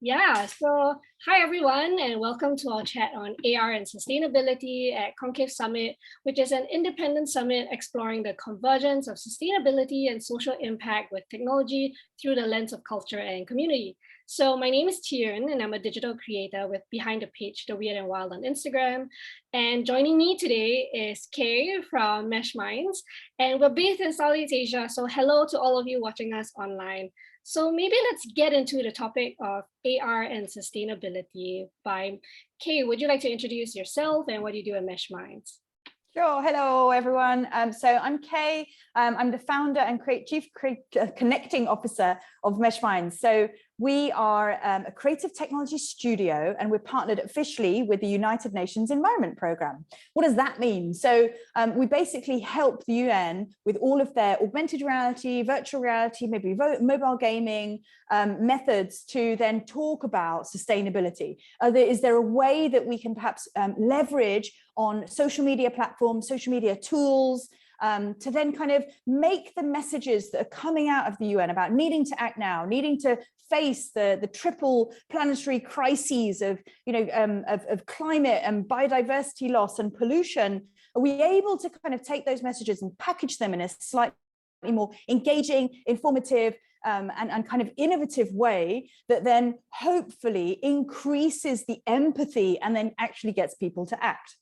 Yeah, so hi everyone, and welcome to our chat on AR and sustainability at Concave Summit, which is an independent summit exploring the convergence of sustainability and social impact with technology through the lens of culture and community. So my name is Qiyun, and I'm a digital creator with behind the page The Weird and Wild on Instagram. And joining me today is Kay from MeshMinds, and we're based in Southeast Asia. So hello to all of you watching us online. So maybe let's get into the topic of AR and sustainability by Kay. Would you like to introduce yourself and what you do at MeshMinds? Sure. Hello, everyone. So I'm Kay. I'm the founder and chief connecting officer of MeshMinds. So we are a creative technology studio, and we're partnered officially with the United Nations Environment Programme. What does that mean? So we basically help the UN with all of their augmented reality, virtual reality, maybe mobile gaming methods to then talk about sustainability. Is there a way that we can perhaps leverage on social media platforms, social media tools, to then kind of make the messages that are coming out of the UN about needing to act now, needing to face the triple planetary crises of, of climate and biodiversity loss and pollution. Are we able to kind of take those messages and package them in a slightly more engaging, informative, and kind of innovative way that then hopefully increases the empathy and then actually gets people to act?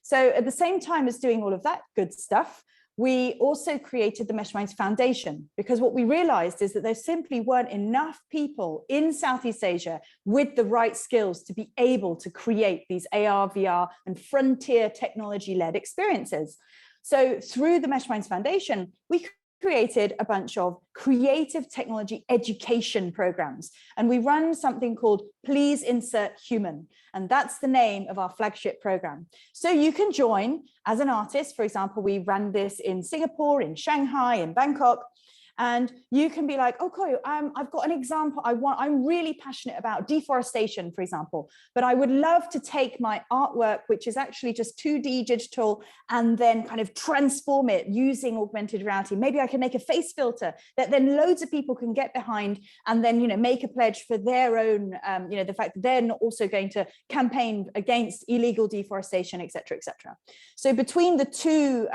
So at the same time as doing all of that good stuff, we also created the MeshMinds Foundation, because what we realized is that there simply weren't enough people in Southeast Asia with the right skills to be able to create these AR, VR, and frontier technology-led experiences. So through the MeshMinds Foundation, we created a bunch of creative technology education programs, and we run something called Please Insert Human, and that's the name of our flagship program. So you can join as an artist. For example, we ran this in Singapore, in Shanghai, in Bangkok, and you can be like, okay, I've got an example. I'm really passionate about deforestation, for example, but I would love to take my artwork, which is actually just 2D digital, and then kind of transform it using augmented reality. Maybe I can make a face filter that then loads of people can get behind, and then, make a pledge for their own, the fact that they're not also going to campaign against illegal deforestation, et cetera, et cetera. So between the two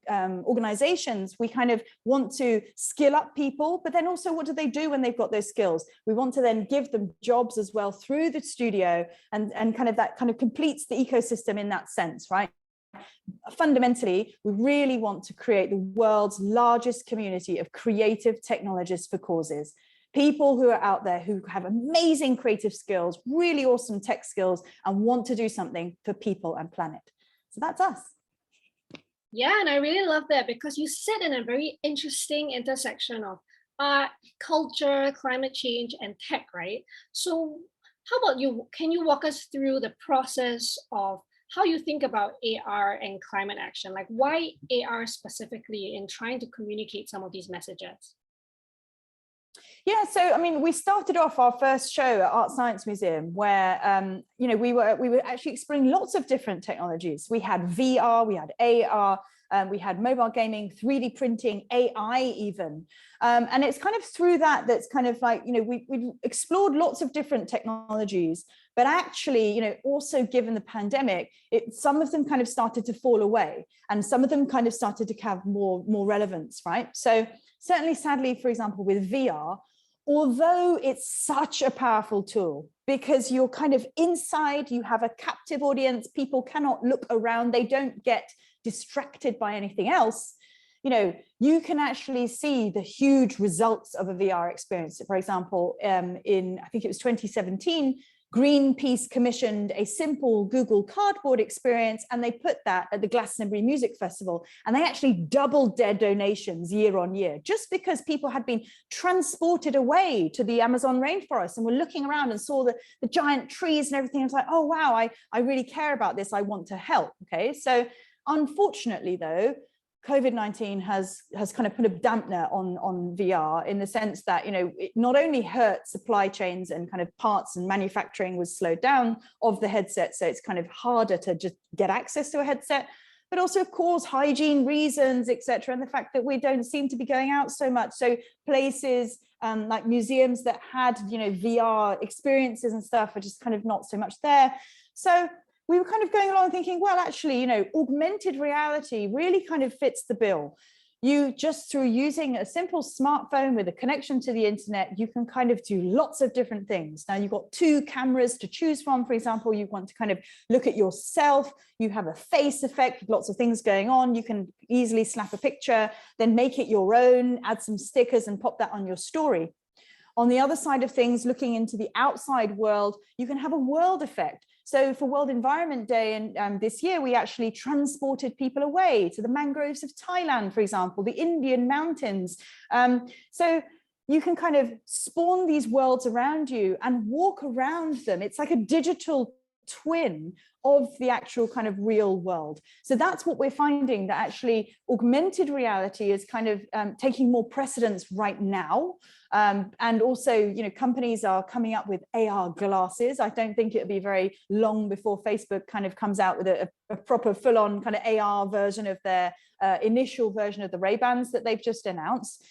organizations, we kind of want to skill up people, but then also what do they do when they've got those skills? We want to then give them jobs as well through the studio, and kind of that kind of completes the ecosystem in that sense, right? Fundamentally, we really want to create the world's largest community of creative technologists for causes. People who are out there who have amazing creative skills, really awesome tech skills, and want to do something for people and planet. So that's us. Yeah, and I really love that because you sit in a very interesting intersection of art, culture, climate change, and tech, right? So how about you? Can you walk us through the process of how you think about AR and climate action? Like why AR specifically in trying to communicate some of these messages? Yeah, so I mean, we started off our first show at Art Science Museum where we were actually exploring lots of different technologies. We had VR, we had AR, we had mobile gaming, 3D printing, AI even. And it's kind of through that's kind of like, we explored lots of different technologies, but actually, also given the pandemic, some of them kind of started to fall away, and some of them kind of started to have more relevance, right? So certainly, sadly, for example, with VR, although it's such a powerful tool because you're kind of inside, you have a captive audience, people cannot look around, they don't get distracted by anything else, you can actually see the huge results of a VR experience. For example, in, I think it was 2017, Greenpeace commissioned a simple Google Cardboard experience, and they put that at the Glastonbury Music Festival, and they actually doubled their donations year on year, just because people had been transported away to the Amazon rainforest and were looking around and saw the giant trees and everything. It's like, oh, wow, I really care about this. I want to help. Okay, so unfortunately, though, COVID-19 has kind of put a dampener on VR in the sense that, it not only hurt supply chains and kind of parts and manufacturing was slowed down of the headset, so it's kind of harder to just get access to a headset, but also, of course, hygiene reasons, etc., and the fact that we don't seem to be going out so much. So places like museums that had, VR experiences and stuff are just kind of not so much there. So we were kind of going along thinking, well, actually, augmented reality really kind of fits the bill. You just, through using a simple smartphone with a connection to the internet, you can kind of do lots of different things. Now you've got 2 cameras to choose from. For example, you want to kind of look at yourself, you have a face effect with lots of things going on. You can easily snap a picture, then make it your own, add some stickers and pop that on your story. On the other side of things, looking into the outside world, you can have a world effect. So for World Environment Day and this year, we actually transported people away to the mangroves of Thailand, for example, the Indian mountains. So you can kind of spawn these worlds around you and walk around them. It's like a digital twin of the actual kind of real world. So that's what we're finding, that actually augmented reality is kind of taking more precedence right now. And also, companies are coming up with AR glasses. I don't think it'll be very long before Facebook kind of comes out with a proper full-on kind of AR version of their initial version of the Ray-Bans that they've just announced.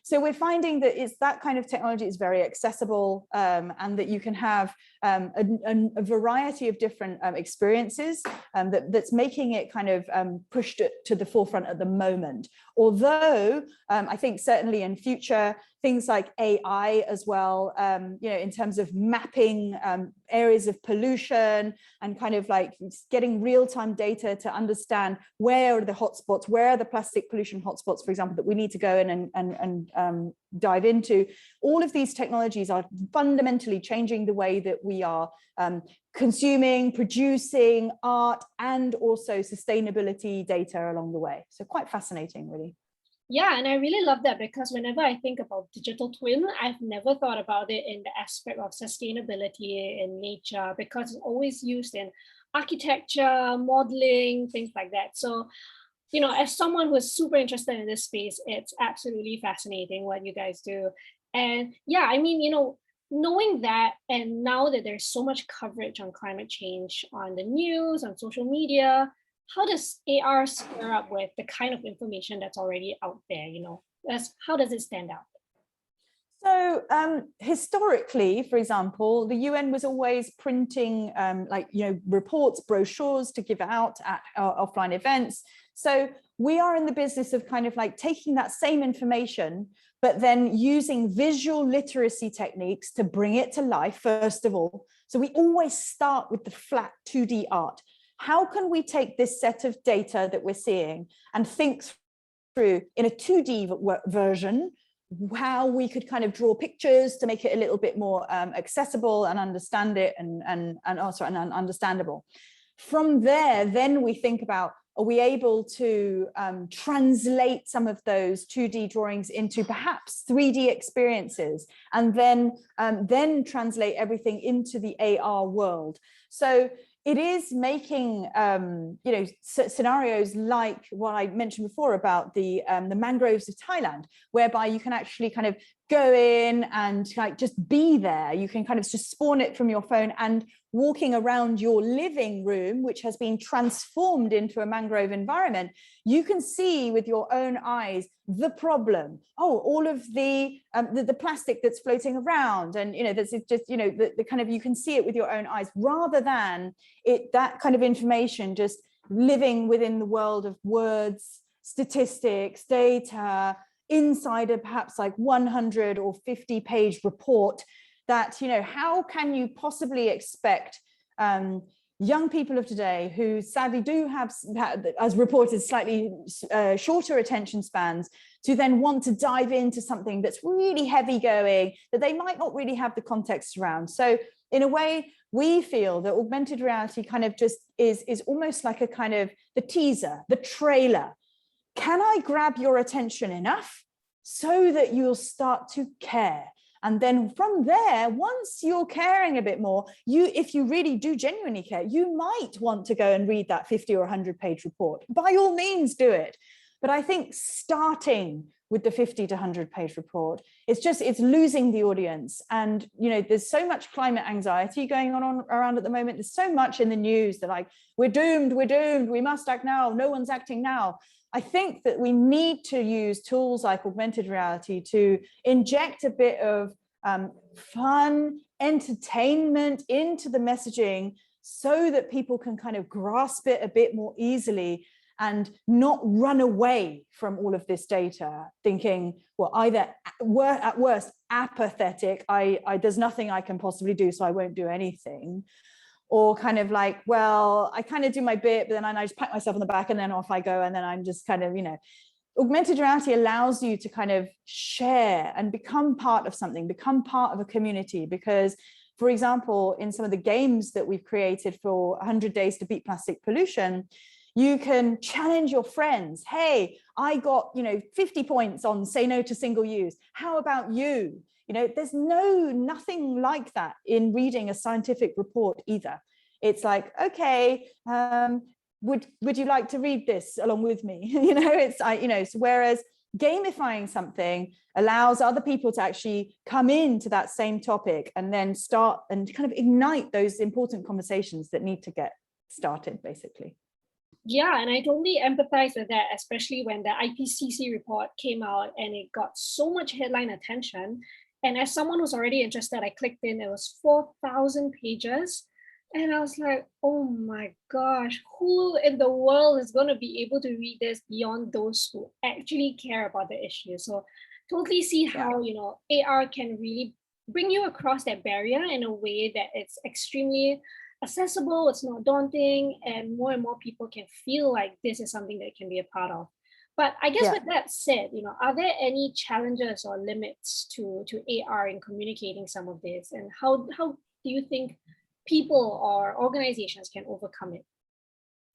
So we're finding that that kind of technology is very accessible, and that you can have a variety of different experiences that's making it kind of pushed to the forefront at the moment. Although I think certainly in future, things like AI as well, in terms of mapping areas of pollution and kind of like getting real-time data to understand where are the hotspots, where are the plastic pollution hotspots, for example, that we need to go in and dive into. All of these technologies are fundamentally changing the way that we are consuming, producing art, and also sustainability data along the way. So quite fascinating, really. Yeah, and I really love that, because whenever I think about digital twin, I've never thought about it in the aspect of sustainability in nature, because it's always used in architecture, modeling, things like that. So, as someone who is super interested in this space, it's absolutely fascinating what you guys do. And yeah, I mean, knowing that, and now that there's so much coverage on climate change on the news, on social media, how does AR square up with the kind of information that's already out there? How does it stand out? So historically, for example, the UN was always printing reports, brochures to give out at offline events. So we are in the business of kind of like taking that same information, but then using visual literacy techniques to bring it to life, first of all. So we always start with the flat 2D art. How can we take this set of data that we're seeing and think through in a 2D version, how we could kind of draw pictures to make it a little bit more accessible and understand it and also understandable. From there, then we think about, are we able to translate some of those 2D drawings into perhaps 3D experiences, and then translate everything into the AR world? So it is making scenarios like what I mentioned before about the mangroves of Thailand, whereby you can actually kind of go in and like just be there. You can kind of just spawn it from your phone, and walking around your living room, which has been transformed into a mangrove environment, you can see with your own eyes the problem. Oh, all of the plastic that's floating around, and there's just the kind of, you can see it with your own eyes, rather than that kind of information just living within the world of words, statistics, data, inside a perhaps like 100 or 50-page report. That, how can you possibly expect young people of today, who sadly do have, as reported, slightly shorter attention spans, to then want to dive into something that's really heavy going, that they might not really have the context around? So in a way, we feel that augmented reality kind of just is almost like a kind of the teaser, the trailer. Can I grab your attention enough so that you'll start to care? And then from there, once you're caring a bit more, if you really do genuinely care, you might want to go and read that 50 or 100-page report. By all means, do it. But I think starting with the 50 to 100-page report. It's losing the audience. And, there's so much climate anxiety going on around at the moment. There's so much in the news that like, we're doomed, we must act now, no one's acting now. I think that we need to use tools like augmented reality to inject a bit of fun, entertainment into the messaging so that people can kind of grasp it a bit more easily and not run away from all of this data thinking, well, either at worst apathetic, there's nothing I can possibly do, so I won't do anything, or kind of like, well, I kind of do my bit, but then I just pat myself on the back and then off I go, and then I'm just kind of, augmented reality allows you to kind of share and become part of something, become part of a community. Because, for example, in some of the games that we've created for 100 Days to Beat Plastic Pollution, you can challenge your friends. Hey, I got 50 points on say no to single use. How about you? There's nothing like that in reading a scientific report either. It's like, okay, would you like to read this along with me? So whereas gamifying something allows other people to actually come into that same topic and then start and kind of ignite those important conversations that need to get started, basically. Yeah, and I totally empathize with that, especially when the IPCC report came out and it got so much headline attention. And as someone who's already interested, I clicked in, it was 4,000 pages. And I was like, oh my gosh, who in the world is going to be able to read this beyond those who actually care about the issue? So totally see how, AR can really bring you across that barrier in a way that it's extremely accessible, it's not daunting, and more people can feel like this is something that can be a part of. But I guess with that said, are there any challenges or limits to AR in communicating some of this? And how do you think people or organizations can overcome it?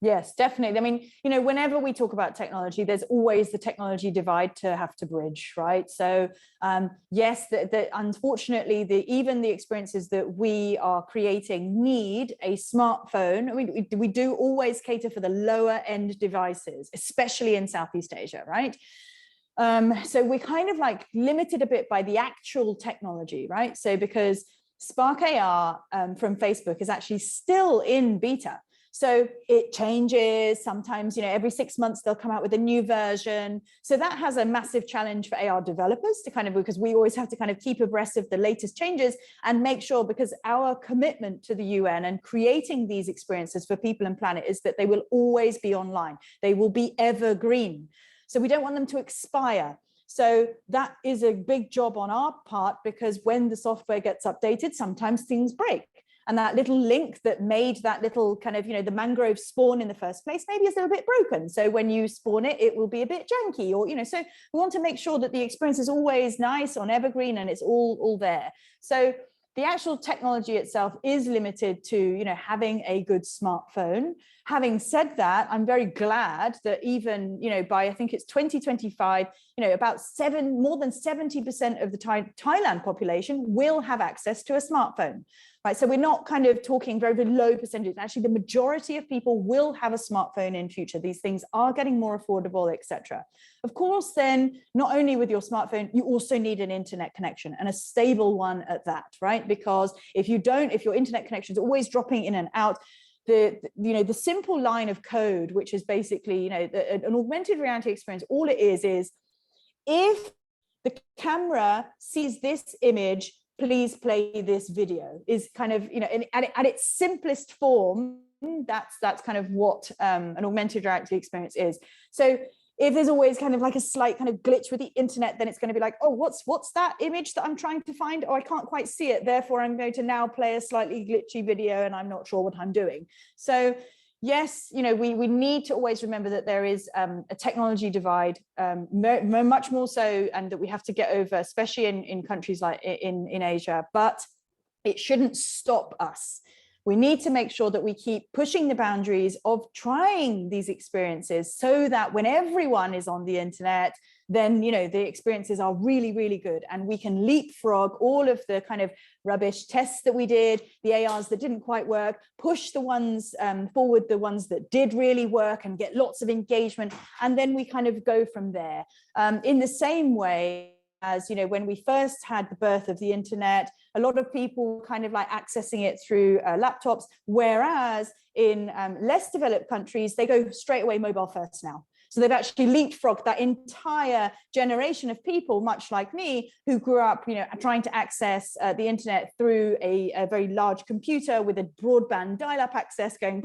Yes, definitely. I mean, whenever we talk about technology, there's always the technology divide to have to bridge, right? So yes, unfortunately, even the experiences that we are creating need a smartphone. We do always cater for the lower end devices, especially in Southeast Asia, right? So we're kind of like limited a bit by the actual technology, right? So because Spark AR from Facebook is actually still in beta. So it changes sometimes, every 6 months they'll come out with a new version. So that has a massive challenge for AR developers to kind of, because we always have to kind of keep abreast of the latest changes and make sure, because our commitment to the UN and creating these experiences for people and planet is that they will always be online. They will be evergreen. So we don't want them to expire. So that is a big job on our part, because when the software gets updated, sometimes things break. And that little link that made that little kind of, the mangrove spawn in the first place, maybe it's a little bit broken. So when you spawn it, it will be a bit janky, or, so we want to make sure that the experience is always nice on evergreen and it's all there. So the actual technology itself is limited to, having a good smartphone. Having said that, I'm very glad that even, by, I think it's 2025, about more than 70% of the Thailand population will have access to a smartphone. Right, so we're not kind of talking very, very low percentages. Actually, the majority of people will have a smartphone in future. These things are getting more affordable, etc. Of course, then not only with your smartphone, you also need an internet connection, and a stable one at that, right? Because if your internet connection is always dropping in and out, the simple line of code, which is basically, an augmented reality experience, all it is if the camera sees this image, please play this video, is kind of, at its simplest form, that's kind of what an augmented reality experience is. So if there's always kind of like a slight kind of glitch with the internet, then it's going to be like, oh, what's that image that I'm trying to find? Oh, I can't quite see it. Therefore, I'm going to now play a slightly glitchy video and I'm not sure what I'm doing. So yes, we need to always remember that there is a technology divide, much more so, and that we have to get over, especially in countries like in Asia, but it shouldn't stop us. We need to make sure that we keep pushing the boundaries of trying these experiences so that when everyone is on the internet, then, you know, the experiences are really, really good. And we can leapfrog all of the kind of rubbish tests that we did, the ARs that didn't quite work, push the ones forward, the ones that did really work, and get lots of engagement. And then we kind of go from there. In the same way as, you know, when we first had the birth of the internet, a lot of people kind of like accessing it through laptops, whereas in less developed countries, they go straight away mobile first now. So they've actually leapfrogged that entire generation of people, much like me, who grew up, you know, trying to access the internet through a very large computer with a broadband dial-up access going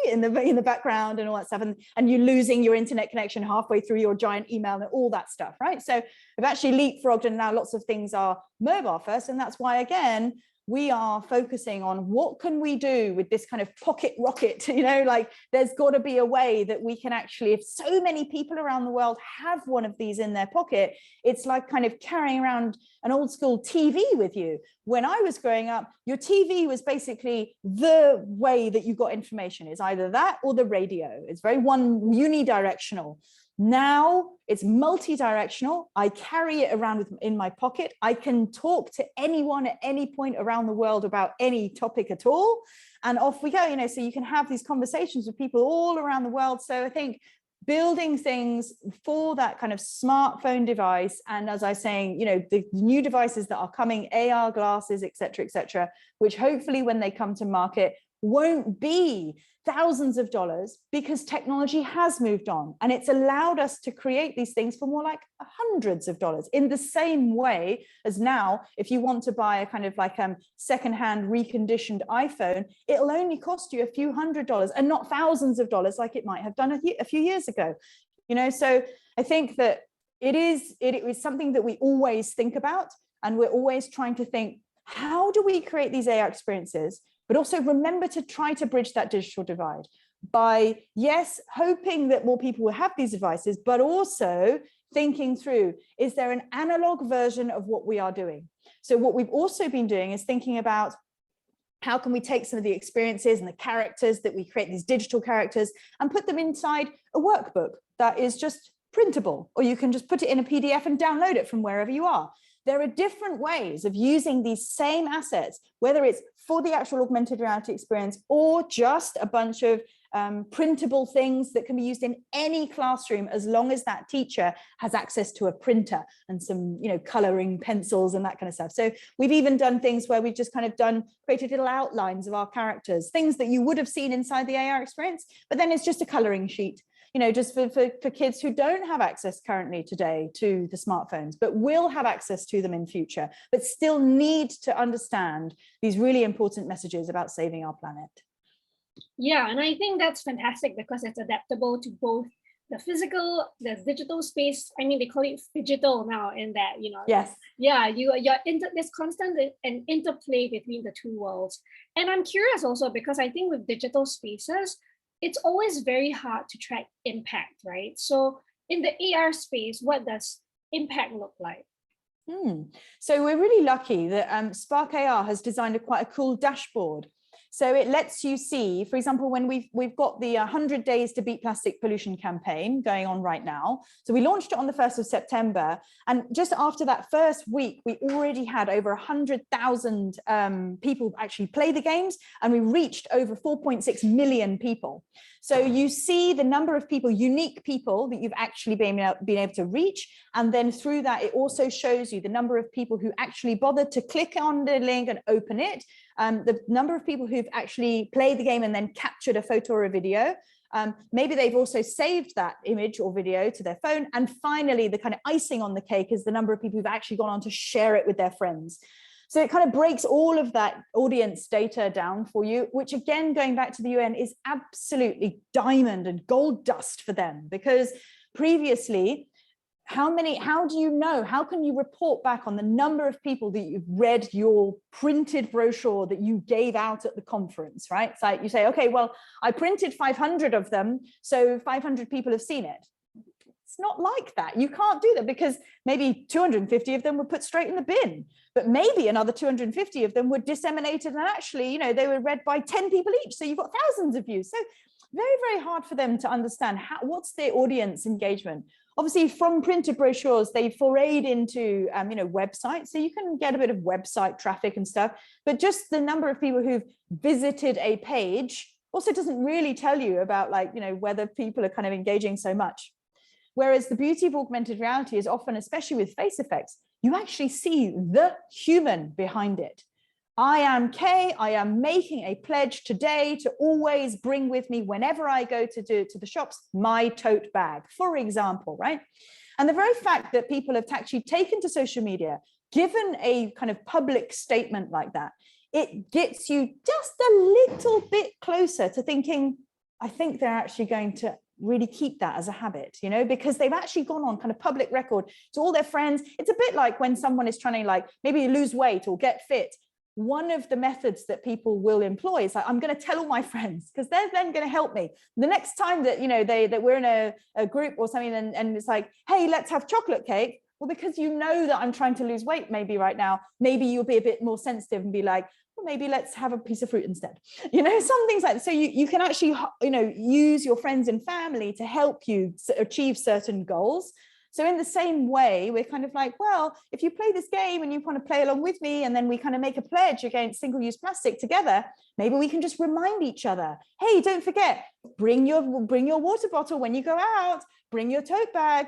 in the background and all that stuff, and you're losing your internet connection halfway through your giant email and all that stuff, right? So we've actually leapfrogged, and now lots of things are mobile first, and that's why, again, we are focusing on what can we do with this kind of pocket rocket, you know, like there's got to be a way that we can actually, if so many people around the world have one of these in their pocket, it's like kind of carrying around an old school TV with you. When I was growing up, your TV was basically the way that you got information. It's either that or the radio. It's very unidirectional. Now it's multi-directional. I carry it around in my pocket. I can talk to anyone at any point around the world about any topic at all. And off we go, you know, so you can have these conversations with people all around the world. So I think building things for that kind of smartphone device. And as I was saying, you know, the new devices that are coming, AR glasses, et cetera, which hopefully when they come to market won't be thousands of dollars, because technology has moved on and it's allowed us to create these things for more like hundreds of dollars, in the same way as now, if you want to buy a kind of like secondhand reconditioned iPhone, it'll only cost you a few $100s and not thousands of dollars like it might have done a few years ago, you know. So I think that it is something that we always think about, and we're always trying to think, how do we create these AR experiences, but also remember to try to bridge that digital divide by, yes, hoping that more people will have these devices, but also thinking through, is there an analog version of what we are doing? So what we've also been doing is thinking about, how can we take some of the experiences and the characters that we create, these digital characters, and put them inside a workbook that is just printable, or you can just put it in a PDF and download it from wherever you are. There are different ways of using these same assets, whether it's for the actual augmented reality experience or just a bunch of printable things that can be used in any classroom, as long as that teacher has access to a printer and some, you know, coloring pencils and that kind of stuff. So we've even done things where we've just kind of created little outlines of our characters, things that you would have seen inside the AR experience, but then it's just a coloring sheet, you know, just for kids who don't have access currently today to the smartphones, but will have access to them in future, but still need to understand these really important messages about saving our planet. Yeah, and I think that's fantastic because it's adaptable to both the physical, the digital space. I mean, they call it digital now, in that, you know. Yes. Yeah, there's constant an interplay between the two worlds. And I'm curious also, because I think with digital spaces, it's always very hard to track impact, right? So in the AR space, what does impact look like? So we're really lucky that Spark AR has designed quite a cool dashboard. So it lets you see, for example, when we've got the 100 Days to Beat Plastic Pollution campaign going on right now. So we launched it on the 1st of September. And just after that first week, we already had over 100,000 people actually play the games, and we reached over 4.6 million people. So you see the number of people, unique people, that you've actually been able to reach. And then through that, it also shows you the number of people who actually bothered to click on the link and open it, the number of people who've actually played the game and then captured a photo or a video. Maybe they've also saved that image or video to their phone. And finally, the kind of icing on the cake is the number of people who've actually gone on to share it with their friends. So it kind of breaks all of that audience data down for you, which again, going back to the UN, is absolutely diamond and gold dust for them, because previously, how do you know, how can you report back on the number of people that you've read your printed brochure that you gave out at the conference, right? It's like you say, okay, well, I printed 500 of them, so 500 people have seen it. It's not like that. You can't do that, because maybe 250 of them were put straight in the bin, but maybe another 250 of them were disseminated, and actually, you know, they were read by 10 people each. So you've got thousands of views. So very, very hard for them to understand what's their audience engagement. Obviously, from printed brochures, they forayed into websites, so you can get a bit of website traffic and stuff. But just the number of people who've visited a page also doesn't really tell you about whether people are kind of engaging so much. Whereas the beauty of augmented reality is often, especially with face effects, you actually see the human behind it. I am Kay, I am making a pledge today to always bring with me whenever I go to the shops, my tote bag, for example, right? And the very fact that people have actually taken to social media, given a kind of public statement like that, it gets you just a little bit closer to thinking, I think they're actually going to really keep that as a habit, because they've actually gone on kind of public record to all their friends. It's a bit like when someone is trying to maybe lose weight or get fit. One of the methods that people will employ is I'm going to tell all my friends, because they're then going to help me. The next time that, that we're in a group or something, and it's like, hey, let's have chocolate cake. Well, because that I'm trying to lose weight maybe right now, maybe you'll be a bit more sensitive and be like, well, maybe let's have a piece of fruit instead. Some things like that. So you can actually, use your friends and family to help you achieve certain goals. So in the same way, we're kind of like, well, if you play this game and you want to play along with me, and then we kind of make a pledge against single-use plastic together, maybe we can just remind each other, hey, don't forget, bring your water bottle when you go out, bring your tote bag.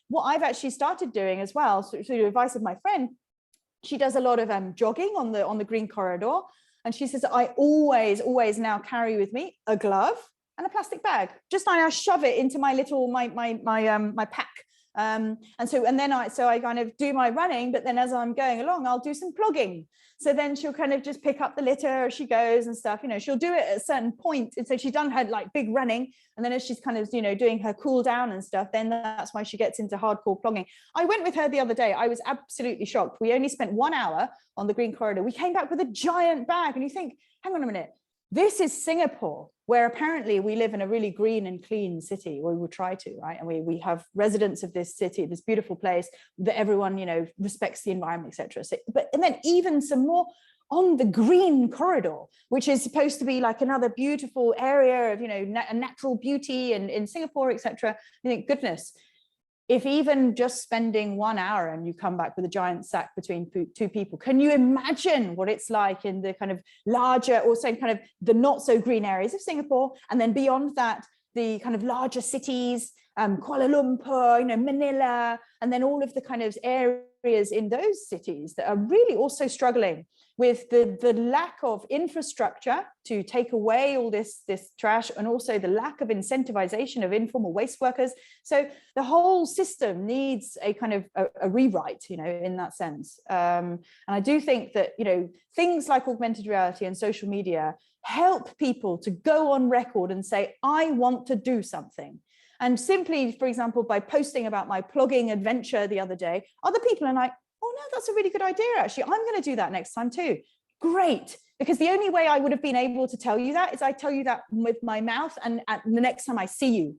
What I've actually started doing as well, through the advice of my friend, she does a lot of jogging on the green corridor. And she says, I always now carry with me a glove and a plastic bag. Just I shove it into my little, my pack. And then I kind of do my running, but then as I'm going along, I'll do some plugging. So then she'll kind of just pick up the litter as she goes and stuff, she'll do it at a certain point. And so she's done her big running. And then as she's kind of, doing her cool down and stuff, then that's why she gets into hardcore plugging. I went with her the other day. I was absolutely shocked. We only spent 1 hour on the green corridor. We came back with a giant bag, and you think, hang on a minute. This is Singapore, where apparently we live in a really green and clean city, or we will try to, right? And we have residents of this city, this beautiful place that everyone, respects the environment, etc. So, and then even some more on the green corridor, which is supposed to be like another beautiful area of, natural beauty in Singapore, etc. You think, goodness, if even just spending 1 hour and you come back with a giant sack between two people, can you imagine what it's like in the kind of larger, also kind of the not so green areas of Singapore, and then beyond that, the kind of larger cities, Kuala Lumpur, Manila, and then all of the kind of areas in those cities that are really also struggling with the lack of infrastructure to take away all this trash, and also the lack of incentivization of informal waste workers. So the whole system needs a kind of a rewrite, in that sense. And I do think that, things like augmented reality and social media help people to go on record and say, I want to do something. And simply, for example, by posting about my plugging adventure the other day, other people are like, oh no, that's a really good idea, actually. I'm going to do that next time too. Great. Because the only way I would have been able to tell you that is I tell you that with my mouth and the next time I see you.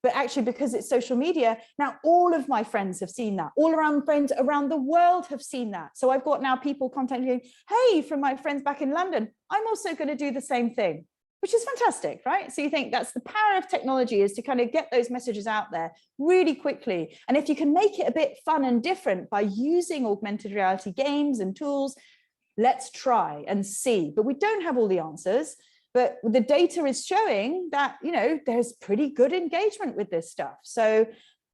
But actually, because it's social media, now all of my friends have seen that. All around friends around the world have seen that. So I've got now people contacting me, hey, from my friends back in London, I'm also going to do the same thing, which is fantastic, right? So you think that's the power of technology, is to kind of get those messages out there really quickly. And if you can make it a bit fun and different by using augmented reality games and tools, let's try and see. But we don't have all the answers. But the data is showing that, there's pretty good engagement with this stuff. So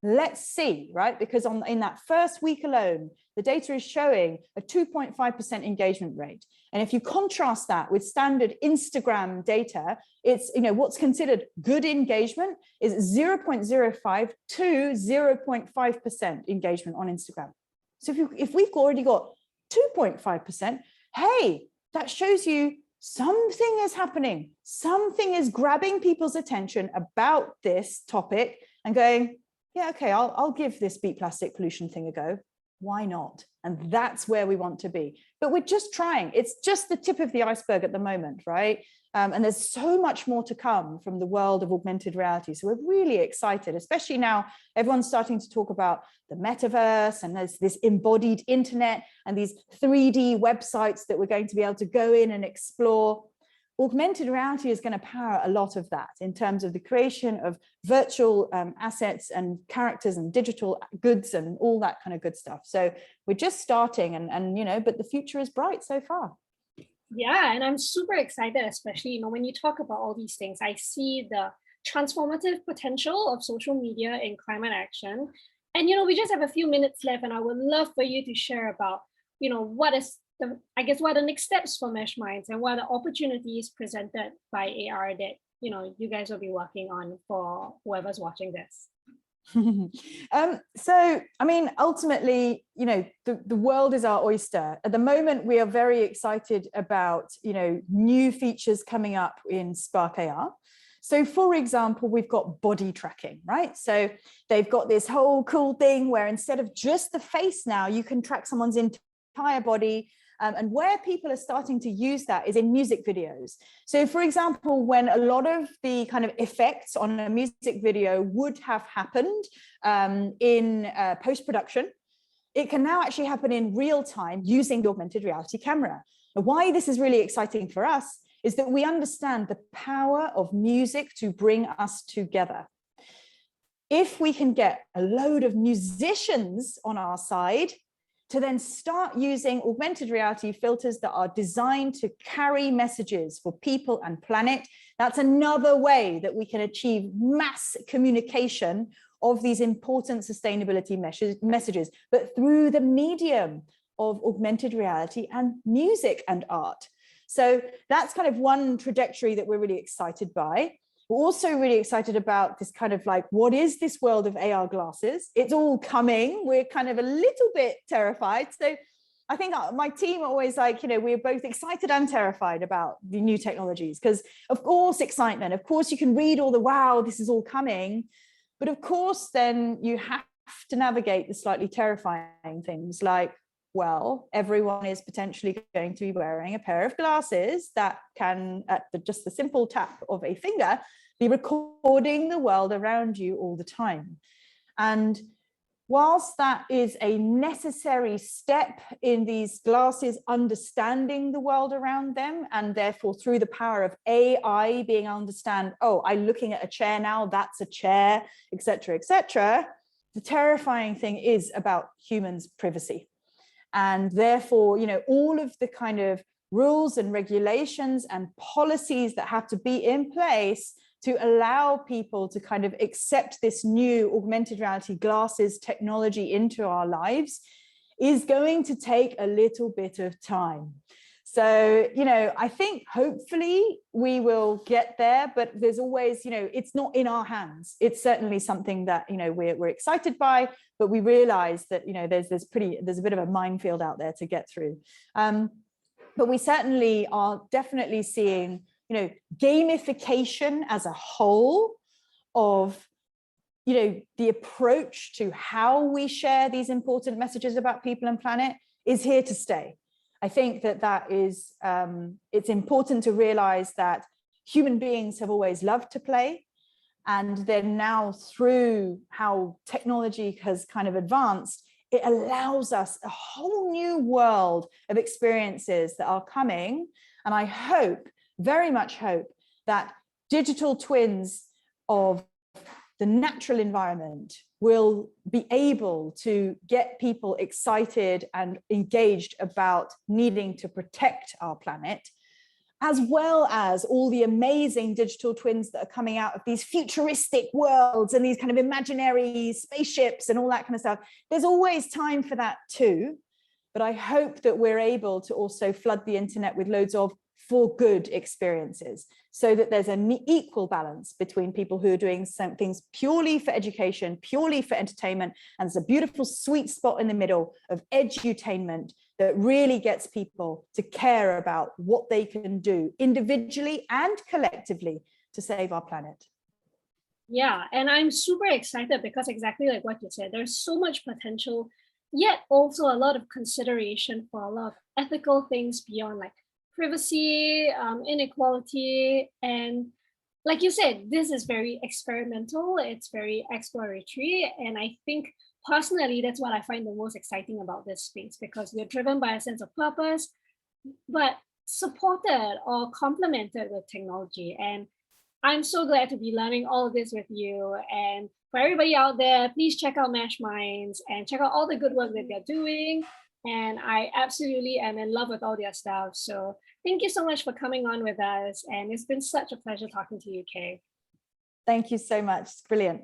let's see, right? Because in that first week alone, the data is showing a 2.5% engagement rate. And if you contrast that with standard Instagram data, it's, what's considered good engagement is 0.05 to 0.5% engagement on Instagram. So if we've already got 2.5%, hey, that shows you something is happening. Something is grabbing people's attention about this topic and going, yeah, okay, I'll give this beat plastic pollution thing a go. Why not? And that's where we want to be. But we're just trying. It's just the tip of the iceberg at the moment, right? And there's so much more to come from the world of augmented reality. So we're really excited, especially now everyone's starting to talk about the metaverse, and there's this embodied internet and these 3D websites that we're going to be able to go in and explore. augmented reality is going to power a lot of that in terms of the creation of virtual assets and characters and digital goods and all that kind of good stuff. So we're just starting, and you know, but the future is bright so far. Yeah, and I'm super excited, especially, you know, when you talk about all these things, I see the transformative potential of social media in climate action. And, you know, we just have a few minutes left, and I would love for you to share about, you know, what is the, I guess, what are the next steps for MeshMinds, and what are the opportunities presented by AR that, you know, you guys will be working on for whoever's watching this. So, I mean, ultimately, you know, the world is our oyster. At the moment, we are very excited about, you know, new features coming up in Spark AR. So, for example, we've got body tracking, right? So they've got this whole cool thing where instead of just the face now, you can track someone's entire body. And where people are starting to use that is in music videos. So, for example, when a lot of the kind of effects on a music video would have happened in post-production, it can now actually happen in real time using the augmented reality camera. And why this is really exciting for us is that we understand the power of music to bring us together. If we can get a load of musicians on our side, to then start using augmented reality filters that are designed to carry messages for people and planet, that's another way that we can achieve mass communication of these important sustainability messages, but through the medium of augmented reality and music and art. So that's kind of one trajectory that we're really excited by. We're also really excited about this kind of like, what is this world of AR glasses? It's all coming. We're kind of a little bit terrified. So I think my team are always like, you know, we're both excited and terrified about the new technologies, because of course, excitement, of course, you can read all the, wow, this is all coming. But of course, then you have to navigate the slightly terrifying things like, well, everyone is potentially going to be wearing a pair of glasses that can, at just the simple tap of a finger, be recording the world around you all the time. And whilst that is a necessary step in these glasses understanding the world around them, and therefore through the power of AI being able to understand, oh, I'm looking at a chair now, that's a chair, etc., etc., the terrifying thing is about humans' privacy. And therefore, you know, all of the kind of rules and regulations and policies that have to be in place to allow people to kind of accept this new augmented reality glasses technology into our lives is going to take a little bit of time. So, you know, I think hopefully we will get there, but there's always, you know, it's not in our hands. It's certainly something that, you know, we're excited by, but we realize that, you know, there's a bit of a minefield out there to get through. But we certainly are definitely seeing, you know, gamification as a whole of, you know, the approach to how we share these important messages about people and planet is here to stay. I think that is, it's important to realize that human beings have always loved to play. And then now through how technology has kind of advanced, it allows us a whole new world of experiences that are coming. And I hope, very much hope, that digital twins of the natural environment will be able to get people excited and engaged about needing to protect our planet, as well as all the amazing digital twins that are coming out of these futuristic worlds and these kind of imaginary spaceships and all that kind of stuff. There's always time for that too, but I hope that we're able to also flood the internet with loads of for good experiences, so that there's an equal balance between people who are doing some things purely for education, purely for entertainment, and there's a beautiful sweet spot in the middle of edutainment that really gets people to care about what they can do individually and collectively to save our planet. Yeah, and I'm super excited because exactly like what you said, there's so much potential, yet also a lot of consideration for a lot of ethical things beyond like privacy, inequality, and like you said, this is very experimental, it's very exploratory, and I think personally that's what I find the most exciting about this space, because we're driven by a sense of purpose, but supported or complemented with technology. And I'm so glad to be learning all of this with you. And for everybody out there, please check out MeshMinds and check out all the good work that they're doing. And I absolutely am in love with all their stuff. So thank you so much for coming on with us. And it's been such a pleasure talking to you, Kay. Thank you so much. It's brilliant.